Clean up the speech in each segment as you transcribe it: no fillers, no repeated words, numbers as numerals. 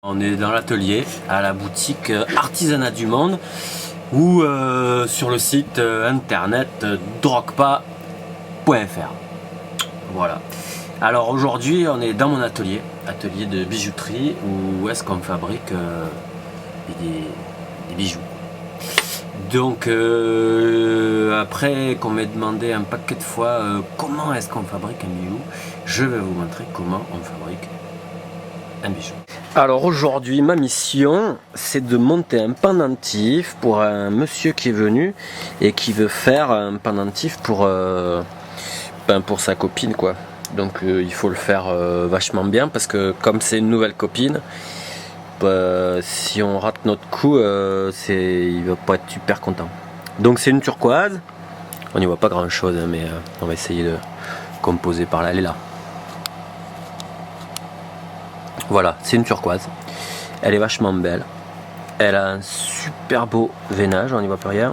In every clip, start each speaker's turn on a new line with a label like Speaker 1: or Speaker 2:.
Speaker 1: On est dans l'atelier à la boutique Artisanat du Monde ou sur le site internet drogpa.fr. Voilà. Alors aujourd'hui on est dans mon atelier de bijouterie où est-ce qu'on fabrique des bijoux. Donc après qu'on m'ait demandé un paquet de fois comment est-ce qu'on fabrique un bijou, je vais vous montrer comment on fabrique un bijou. Alors aujourd'hui ma mission c'est de monter un pendentif pour un monsieur qui est venu et qui veut faire un pendentif pour sa copine quoi. Donc il faut le faire vachement bien parce que comme c'est une nouvelle copine, si on rate notre coup il va pas être super content. Donc c'est une turquoise, on n'y voit pas grand chose hein, mais on va essayer de composer par là, elle est là. Voilà, c'est une turquoise. Elle est vachement belle. Elle a un super beau veinage, on n'y voit plus rien.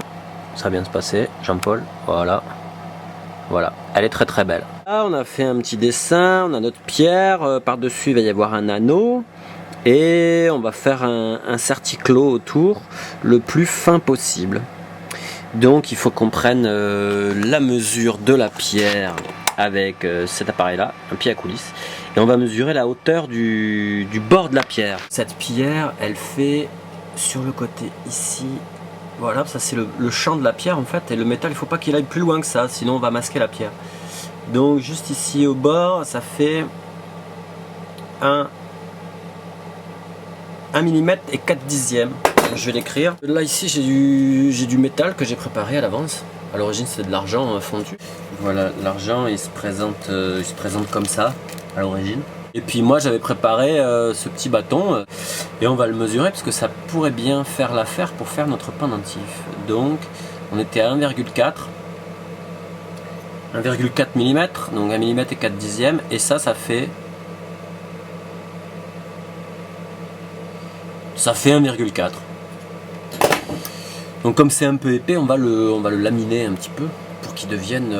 Speaker 1: Ça va bien se passer, Jean-Paul. Voilà. Voilà, elle est très très belle. Là, on a fait un petit dessin, on a notre pierre. Par-dessus, il va y avoir un anneau. Et on va faire un certiclo autour, le plus fin possible. Donc, il faut qu'on prenne la mesure de la pierre avec cet appareil là, un pied à coulisse, et on va mesurer la hauteur du bord de la pierre. Cette pierre elle fait sur le côté ici, voilà, ça c'est le champ de la pierre en fait, et le métal il faut pas qu'il aille plus loin que ça, sinon on va masquer la pierre. Donc juste ici au bord ça fait 1 mm et 4 dixièmes. Je vais l'écrire. Là ici j'ai du métal que j'ai préparé à l'avance. À l'origine c'est de l'argent fondu. Voilà, l'argent il se présente comme ça à l'origine. Et puis moi j'avais préparé ce petit bâton et on va le mesurer parce que ça pourrait bien faire l'affaire pour faire notre pendentif. Donc on était à 1,4 mm, donc 1 mm et 4 dixièmes, et ça fait 1,4. Donc comme c'est un peu épais, on va le laminer un petit peu pour qu'il devienne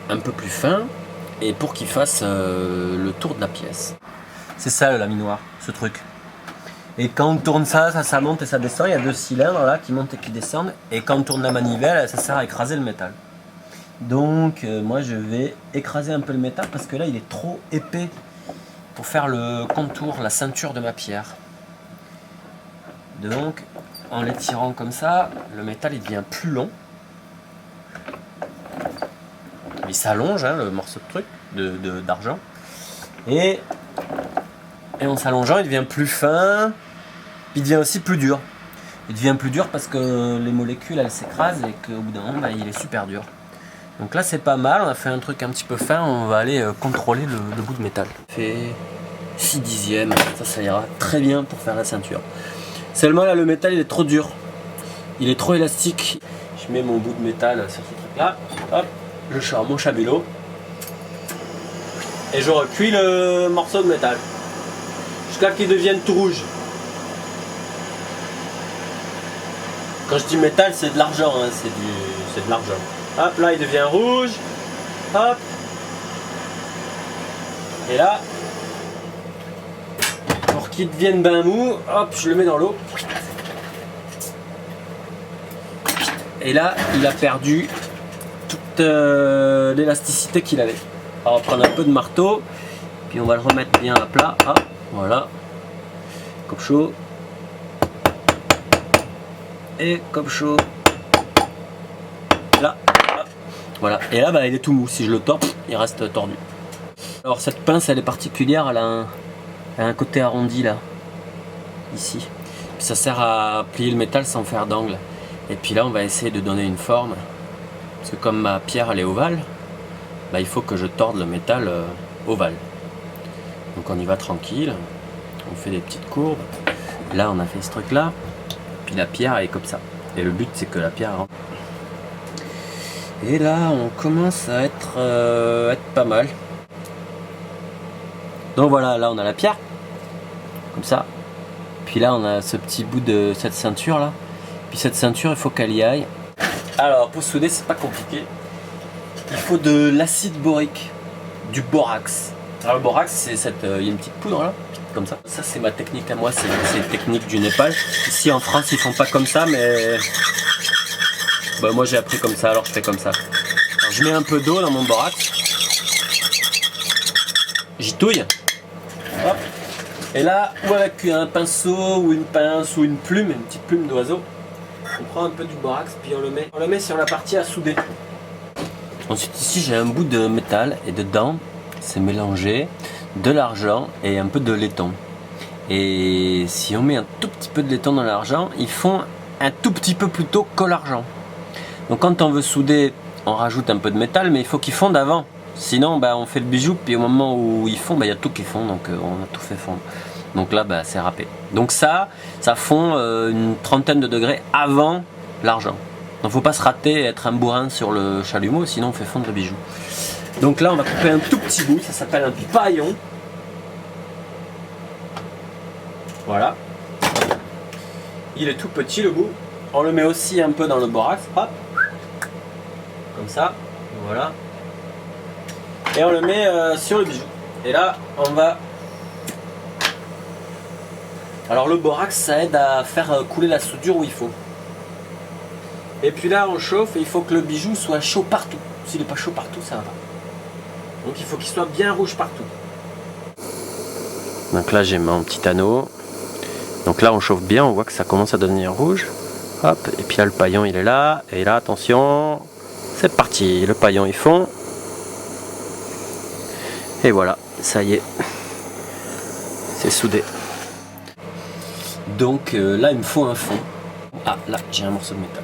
Speaker 1: un peu plus fin et pour qu'il fasse le tour de la pièce. C'est ça le laminoir, ce truc. Et quand on tourne ça monte et ça descend, il y a 2 cylindres là qui montent et qui descendent, et quand on tourne la manivelle, ça sert à écraser le métal. Donc moi je vais écraser un peu le métal parce que là il est trop épais pour faire le contour, la ceinture de ma pierre. Donc en l'étirant comme ça, le métal il devient plus long. Il s'allonge hein, le morceau de truc d'argent. Et en s'allongeant il devient plus fin. Il devient aussi plus dur. Il devient plus dur parce que les molécules elles s'écrasent et qu'au bout d'un moment il est super dur. Donc là c'est pas mal, on a fait un truc un petit peu fin, on va aller contrôler le bout de métal. Fait 6 dixièmes, ça ira très bien pour faire la ceinture. Seulement là le métal il est trop dur, il est trop élastique. Je mets mon bout de métal sur ce truc là, hop, je sors mon chabulot et je recuis le morceau de métal jusqu'à qu'il devienne tout rouge. Quand je dis métal c'est de l'argent, hein, c'est de l'argent. Hop là il devient rouge, hop, et là pour qu'il devienne bien mou, hop, je le mets dans l'eau. Et là, il a perdu toute l'élasticité qu'il avait. Alors, on va prendre un peu de marteau, puis on va le remettre bien à plat. Hop, voilà. Comme chaud. Et comme chaud. Là, hop. Voilà. Et là, bah, il est tout mou. Si je le tords, il reste tordu. Alors, cette pince, elle est particulière. Elle a un côté arrondi là, ici. Puis ça sert à plier le métal sans faire d'angle. Et puis là on va essayer de donner une forme, parce que comme ma pierre elle est ovale, bah, il faut que je torde le métal ovale. Donc on y va tranquille, on fait des petites courbes. Là on a fait ce truc là, puis la pierre elle est comme ça. Et le but c'est que la pierre rentre. Et là on commence à être pas mal. Donc voilà, là on a la pierre, comme ça. Puis là on a ce petit bout de cette ceinture là. Puis cette ceinture il faut qu'elle y aille. Alors pour souder c'est pas compliqué. Il faut de l'acide borique, du borax. Alors le borax c'est il y a une petite poudre là. comme ça. Ça c'est ma technique à moi, c'est la technique du Népal. Ici en France ils font pas comme ça, mais bah, moi j'ai appris comme ça, alors je fais comme ça. Alors, je mets un peu d'eau dans mon borax, j'y touille, hop. Et là, ou avec un pinceau ou une pince ou une petite plume d'oiseau, on prend un peu du borax puis on le met sur la partie à souder. Ensuite ici j'ai un bout de métal et dedans c'est mélangé de l'argent et un peu de laiton. Et si on met un tout petit peu de laiton dans l'argent, ils font un tout petit peu plus tôt que l'argent. Donc quand on veut souder, on rajoute un peu de métal, mais il faut qu'ils fondent avant. Sinon bah, on fait le bijou, puis au moment où ils fondent, bah, y a tout qui fond, donc on a tout fait fondre. Donc là bah, c'est râpé. Donc ça fond une trentaine de degrés avant l'argent. Donc faut pas se rater et être un bourrin sur le chalumeau, sinon on fait fondre le bijou. Donc là on va couper un tout petit bout, ça s'appelle un paillon. Voilà. Il est tout petit le bout. On le met aussi un peu dans le borax, hop. Comme ça, voilà. Et on le met sur le bijou. Et là on va... Alors le borax ça aide à faire couler la soudure où il faut. Et puis là on chauffe et il faut que le bijou soit chaud partout. S'il n'est pas chaud partout ça va pas. Donc il faut qu'il soit bien rouge partout. Donc là j'ai mon petit anneau. Donc là on chauffe bien, on voit que ça commence à devenir rouge. Hop, et puis là le paillon il est là. Et là attention, c'est parti, le paillon il fond. Et voilà, ça y est. C'est soudé. Donc là il me faut un fond. Ah là j'ai un morceau de métal.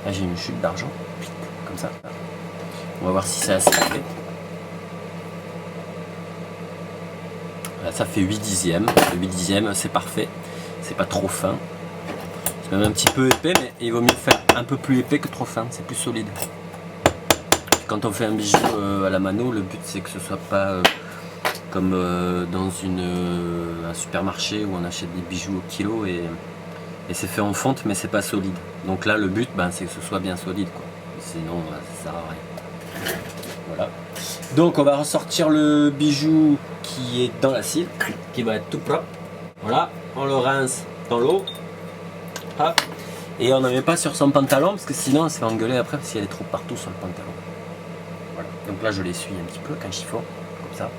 Speaker 1: Là j'ai une chute d'argent. Comme ça. On va voir si c'est assez épais. Là, ça fait 8 dixièmes. Le 8 dixièmes c'est parfait. C'est pas trop fin. C'est même un petit peu épais, mais il vaut mieux faire un peu plus épais que trop fin. C'est plus solide. Quand on fait un bijou à la mano, le but c'est que ce soit pas comme dans un supermarché où on achète des bijoux au kilo et c'est fait en fonte mais c'est pas solide. Donc là le but c'est que ce soit bien solide quoi. Sinon ça sert à rien. Voilà. Donc on va ressortir le bijou qui est dans l'acide, qui va être tout propre. Voilà, on le rince dans l'eau. Hop. Et on n'en met pas sur son pantalon parce que sinon on se fait engueuler après parce qu'il y a des trous partout sur le pantalon. Voilà. Donc là je l'essuie un petit peu avec un chiffon, comme ça.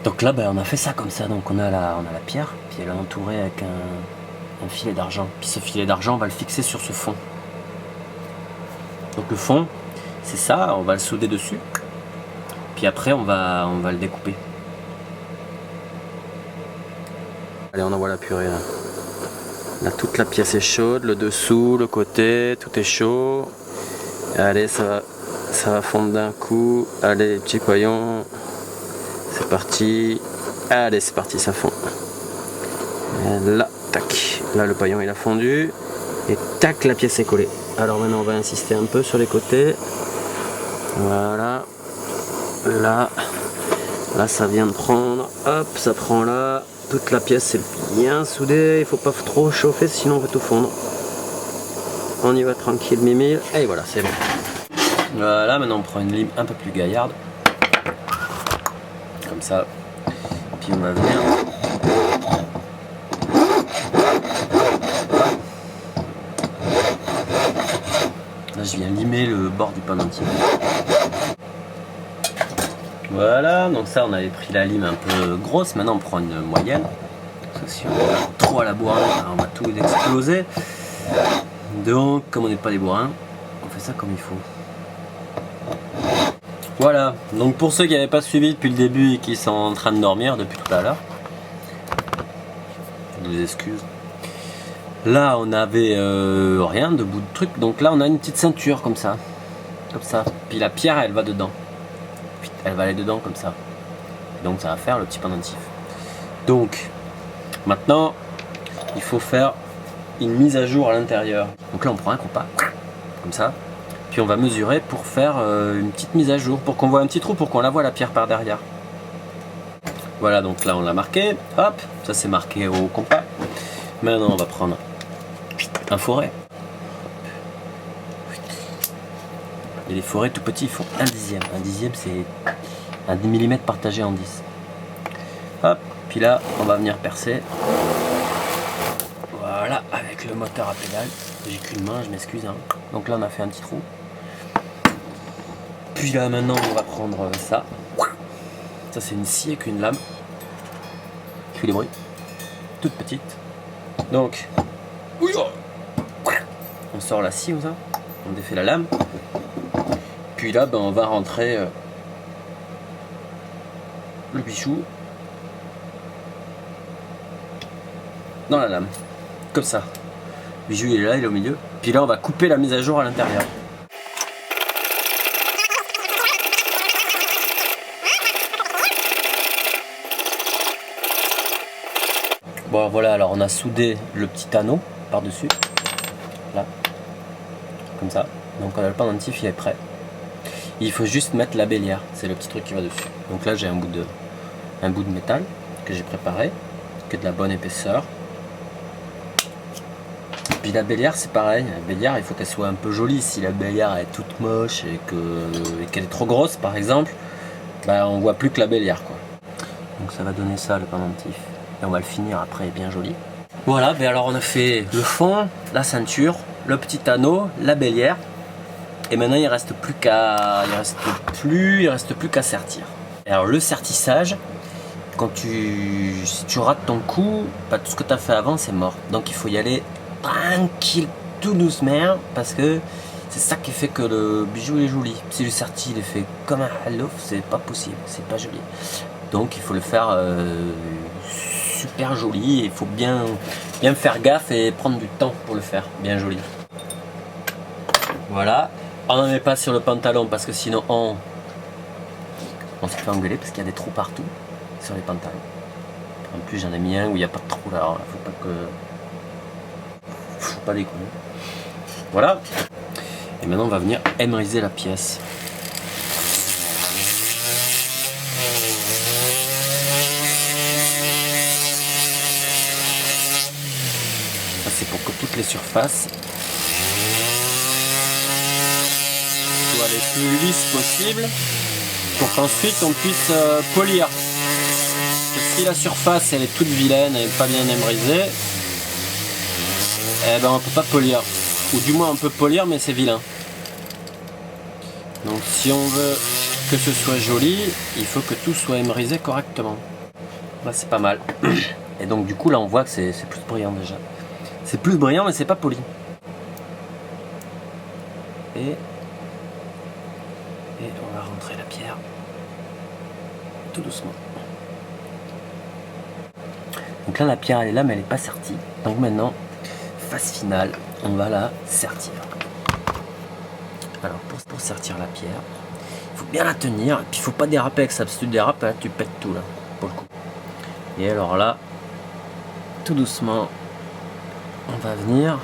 Speaker 1: Donc là on a fait ça comme ça, donc on a la pierre, puis elle est entourée avec un filet d'argent. Puis ce filet d'argent on va le fixer sur ce fond. Donc le fond c'est ça, on va le souder dessus. Puis après on va le découper. Allez on envoie la purée là. Là toute la pièce est chaude, le dessous, le côté, tout est chaud. Allez ça va fondre d'un coup. Allez les petits paillons. C'est parti. Allez c'est parti, ça fond. Et là, tac. Là le paillon il a fondu. Et tac, la pièce est collée. Alors maintenant on va insister un peu sur les côtés. Voilà. Là ça vient de prendre. Hop, ça prend là. Toute la pièce est bien soudée. Il faut pas trop chauffer sinon on va tout fondre. On y va tranquille, mimile. Et voilà, c'est bon. Voilà, maintenant on prend une lime un peu plus gaillarde. Comme ça. Puis on va venir. Là je viens limer le bord du pendentif. Voilà, donc ça on avait pris la lime un peu grosse, maintenant on prend une moyenne. Parce que si on va trop à la bourrin, on va tout exploser. Donc comme on n'est pas des bourrins, on fait ça comme il faut. Voilà, donc pour ceux qui n'avaient pas suivi depuis le début et qui sont en train de dormir depuis tout à l'heure, des excuses. Là on avait rien de bout de truc, donc là on a une petite ceinture comme ça. Puis la pierre elle va dedans. Elle va aller dedans comme ça. Donc ça va faire le petit pendentif. Donc maintenant il faut faire une mise à jour à l'intérieur. Donc là on prend un compas comme ça. Puis on va mesurer pour faire une petite mise à jour, pour qu'on voit un petit trou, pour qu'on la voit la pierre par derrière. Voilà, donc là on l'a marqué. Hop, ça c'est marqué au compas. Maintenant on va prendre un foret. Et les forets tout petits ils font 1 dixième. 1 dixième c'est un millimètre partagé en 10. Hop, puis là on va venir percer. Voilà, avec le moteur à pédale. J'ai qu'une main, je m'excuse. Hein. Donc là on a fait un petit trou. Puis là maintenant on va prendre ça. Ça c'est une scie avec une lame. Je fais des bruits. Toute petite. Donc, on sort la scie comme ça. On défait la lame. Puis là ben, on va rentrer le bichou dans la lame. Comme ça. Le bijou il est là, il est au milieu. Puis là on va couper la mise à jour à l'intérieur. Bon voilà, alors on a soudé le petit anneau par dessus. Là. Comme ça. Donc on a le pendentif, il est prêt. Il faut juste mettre la bélière, c'est le petit truc qui va dessus. Donc là j'ai un bout de métal que j'ai préparé, qui est de la bonne épaisseur. Puis la bélière c'est pareil, la bélière il faut qu'elle soit un peu jolie. Si la bélière est toute moche et qu'elle est trop grosse par exemple, bah, on voit plus que la bélière quoi. Donc ça va donner ça le pendentif. Et on va le finir après bien joli. Voilà, ben alors on a fait le fond, la ceinture, le petit anneau, la bélière. Et maintenant il reste plus qu'à sertir. Et alors le sertissage, si tu rates ton coup, bah, tout ce que tu as fait avant c'est mort. Donc il faut y aller tranquille, tout doucement, parce que c'est ça qui fait que le bijou est joli. Si le serti il est fait comme un hallof, c'est pas possible, c'est pas joli. Donc il faut le faire super joli, il faut bien faire gaffe et prendre du temps pour le faire bien joli. Voilà, on n'en met pas sur le pantalon parce que sinon on se fait engueuler parce qu'il y a des trous partout sur les pantalons. En plus j'en ai mis un où il n'y a pas de trou là, alors faut pas déconner. Voilà, et maintenant on va venir émeriser la pièce. C'est pour que toutes les surfaces soient les plus lisses possibles pour qu'ensuite on puisse polir. Parce que si la surface elle est toute vilaine et pas bien émrisée, eh ben on peut pas polir. Ou du moins on peut polir mais c'est vilain. Donc si on veut que ce soit joli, il faut que tout soit émrisé correctement. Là c'est pas mal. Et donc du coup là on voit que c'est plus brillant déjà. C'est plus brillant mais c'est pas poli. Et on va rentrer la pierre tout doucement. Donc là la pierre elle est là mais elle n'est pas sertie. Donc maintenant, phase finale, on va la sertir. Alors pour sertir la pierre, il faut bien la tenir et puis il faut pas déraper avec ça. Si tu dérapes là, tu pètes tout là pour le coup. Et alors là, tout doucement, on va venir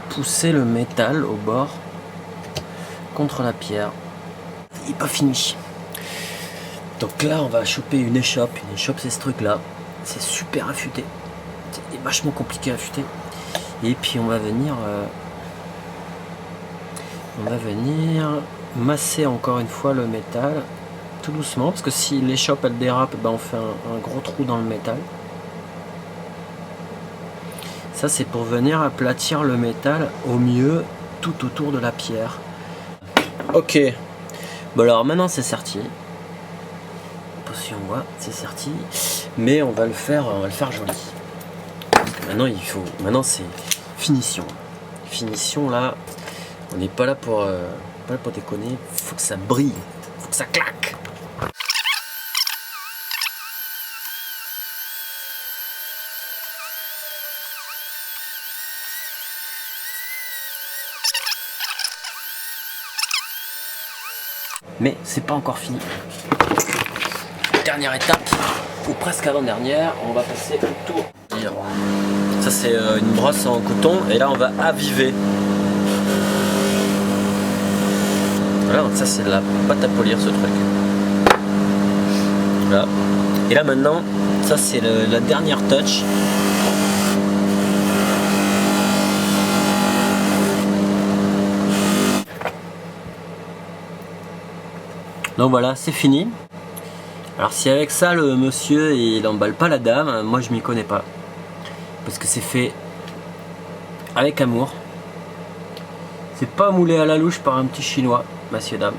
Speaker 1: pousser le métal au bord contre la pierre. Il n'est pas fini. Donc là on va choper une échoppe. Une échoppe c'est ce truc là. C'est super affûté. C'est vachement compliqué à affûter. Et puis on va venir masser encore une fois le métal tout doucement. Parce que si l'échoppe elle dérape, ben on fait un gros trou dans le métal. Ça c'est pour venir aplatir le métal au mieux tout autour de la pierre. Ok, bon alors maintenant c'est serti. Si on voit, c'est serti. Mais on va le faire joli. Maintenant c'est finition. Finition là, on n'est pas là pour déconner. Faut que ça brille, faut que ça claque. Mais c'est pas encore fini. Dernière étape, ou presque avant-dernière, on va passer au tour. Ça c'est une brosse en coton et là on va aviver. Voilà, donc ça c'est de la pâte à polir ce truc. Voilà. Et là maintenant, ça c'est la dernière touch. Donc voilà, c'est fini. Alors si avec ça le monsieur il emballe pas la dame, moi je m'y connais pas. Parce que c'est fait avec amour. C'est pas moulé à la louche par un petit chinois, messieurs dames.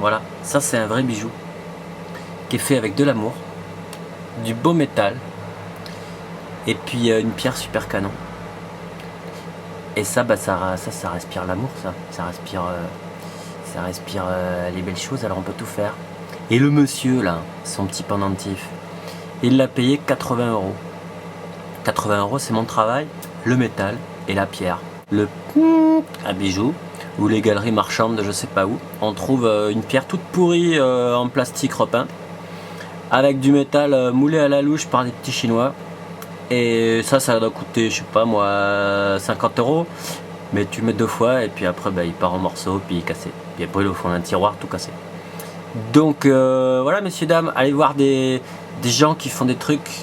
Speaker 1: Voilà, ça c'est un vrai bijou. Qui est fait avec de l'amour, du beau métal. Et puis une pierre super canon. Et ça, bah, ça respire l'amour, ça. Ça respire les belles choses, alors on peut tout faire. Et le monsieur, là, son petit pendentif, il l'a payé 80 euros. 80 euros, c'est mon travail, le métal et la pierre. Le à bijoux, ou les galeries marchandes de je sais pas où, on trouve une pierre toute pourrie en plastique repeint, avec du métal moulé à la louche par des petits chinois. Et ça doit coûter, je sais pas moi, 50 euros. Mais tu le mets 2 fois et puis après bah, il part en morceaux, puis il est cassé. Puis après il est au fond d'un tiroir tout cassé. Donc voilà messieurs dames, allez voir des gens qui font des trucs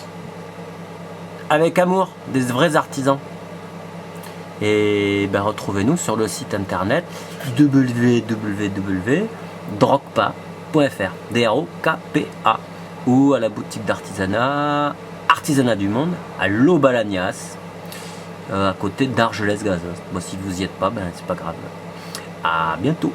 Speaker 1: avec amour, des vrais artisans. Et ben, retrouvez-nous sur le site internet www.drokpa.fr DROKPA ou à la boutique d'artisanat Artisanat du Monde à l'Aubalagnas à côté d'Argelès-Gazost. Bon, si vous y êtes pas, ben c'est pas grave. À bientôt.